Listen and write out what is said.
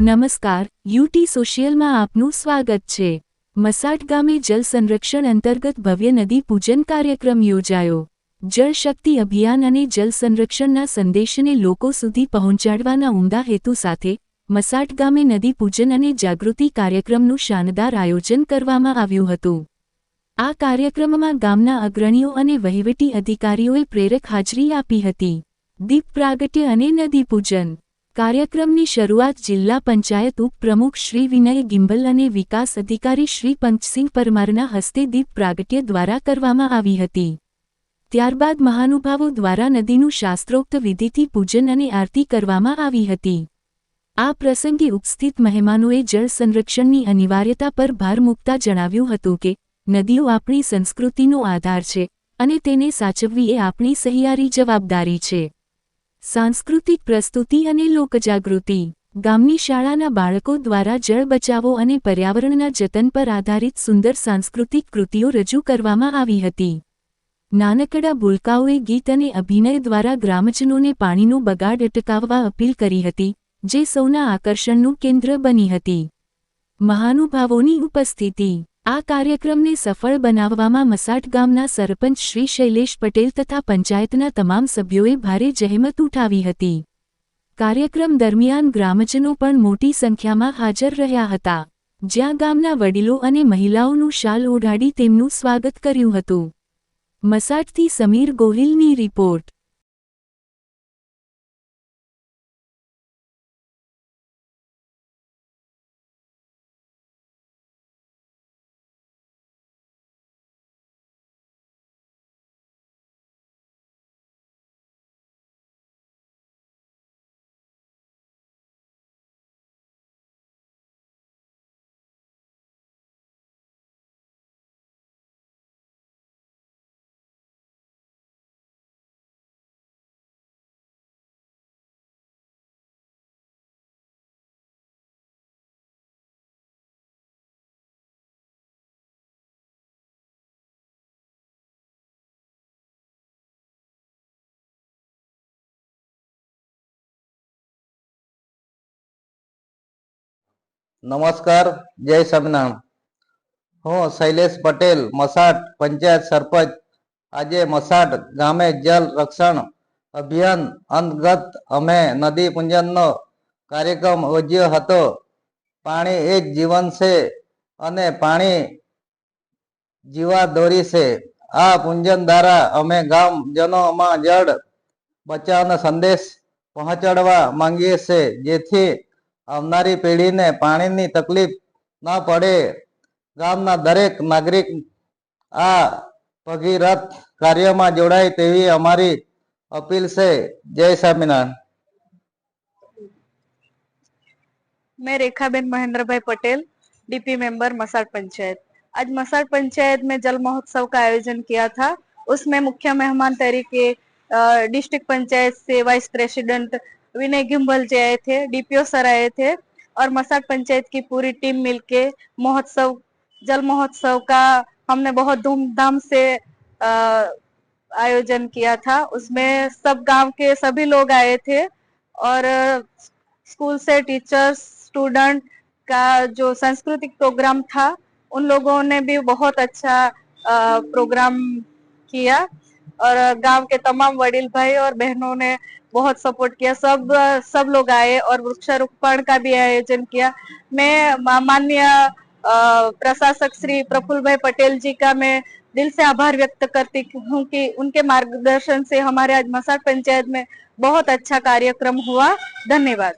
નમસ્કાર, યુટી સોશિયલમાં આપનું સ્વાગત છે। મસાટ ગામે જલ સંરક્ષણ અંતર્ગત ભવ્ય નદી પૂજન કાર્યક્રમ યોજાયો। જળ શક્તિ અભિયાન અને જલ સંરક્ષણના સંદેશને લોકો સુધી પહોંચાડવાના ઉમદા હેતુ સાથે મસાટ ગામે નદી પૂજન અને જાગૃતિ કાર્યક્રમનું શાનદાર આયોજન કરવામાં આવ્યું હતું। આ કાર્યક્રમમાં ગામના અગ્રણીઓ અને વહીવટી અધિકારીઓએ પ્રેરક હાજરી આપી હતી। દીપ પ્રાગટ્ય અને નદી પૂજન कार्यक्रमनी शरूआत जिला पंचायत उपप्रमुख श्री विनय गिम्बल અને विकास अधिकारी श्री पंचसिंह परमारना हस्ते दीप प्रागट्य द्वारा करवामां आवी हती। त्यारबाद महानुभावों द्वारा नदीનું शास्त्रोक्त विधिथी पूजन અને आरती करवामां आवी हती। आ प्रसंगे उपस्थित મહેમાનોએ जल संरक्षणनी अनिवार्यता पर भार मूकता जणाव्युं हतुं के नदीओ आपणी संस्कृतिनो आधार छे અને તેને સાચવવી એ આપણી સહિયારી જવાબદારી છે। सांस्कृतिक प्रस्तुति અને લોકજાગૃતિ ગામની શાળાના બાળકો દ્વારા જળ બચાવો અને પર્યાવરણના જતન પર આધારિત સુંદર સાંસ્કૃતિક કૃતિઓ રજૂ કરવામાં આવી હતી। નાનકડા ભૂલકાઓએ ગીત અને અભિનય દ્વારા ગ્રામજનોને પાણીનો બગાડ અટકાવવા અપીલ કરી હતી, જે સૌના આકર્ષણનું કેન્દ્ર બની હતી। મહાનુભાવોની ઉપસ્થિતિ આ કાર્યક્રમને સફળ બનાવવામાં મસાટ ગામના સરપંચ શ્રી શૈલેષ પટેલ તથા પંચાયતના તમામ સભ્યોએ ભારે જહેમત ઉઠાવી હતી। કાર્યક્રમ દરમિયાન ગ્રામજનો પણ મોટી સંખ્યામાં હાજર રહ્યા હતા, જ્યાં ગામના વડીલો અને મહિલાઓનું શાલ ઓઢાડી તેમનું સ્વાગત કર્યું હતું। મસાટથી સમીર ગોહિલની રિપોર્ટ। नमस्कार, जय स्वामिनारायण। हूँ शैलेष पटेल, मसाट पंचायत सरपंच। आज मसाट गामे जल रक्षण अभियान अंतर्गत अमे नदी पूजन नो कार्यक्रम योज्यो हतो। पाणी एक जीवन से अने पाणी जीवादोरी से। आ पूजन द्वारा अमे गामजनों में जल बचावनो संदेश पहोंचाडवा मांगीए छे, जेथी आवनारी पेढ़ी ने पानी नी तकलीफ न पड़े। गामना दरेक नागरिक आ भगीरथ कार्य में जोड़ाय तेवी अमारी अपील से। जय स्वामिनारायण। मैं रेखाबेन महेंद्र भाई पटेल, डीपी मेंबर मसाट पंचायत। आज मसाट पंचायत में जल महोत्सव का आयोजन किया था। उसमें मुख्य मेहमान तरीके डिस्ट्रिक्ट पंचायत से वाइस प्रेसिडेंट विनय गिम्बल जी आए थे, डीपीओ सर आए थे और मसाट पंचायत की पूरी टीम मिलके जल महोत्सव का हमने बहुत धूमधाम से आयोजन किया था। उसमें सब गांव के सभी लोग आए थे और स्कूल से टीचर्स, स्टूडेंट का जो सांस्कृतिक प्रोग्राम था, उन लोगों ने भी बहुत अच्छा प्रोग्राम किया और गांव के तमाम वडील भाई और बहनों ने बहुत सपोर्ट किया। सब लोग आए और वृक्षारोपण का भी आयोजन किया। मैं माननीय प्रशासक श्री प्रफुल्ल भाई पटेल जी का मैं दिल से आभार व्यक्त करती हूँ कि उनके मार्गदर्शन से हमारे आज मसाट पंचायत में बहुत अच्छा कार्यक्रम हुआ। धन्यवाद।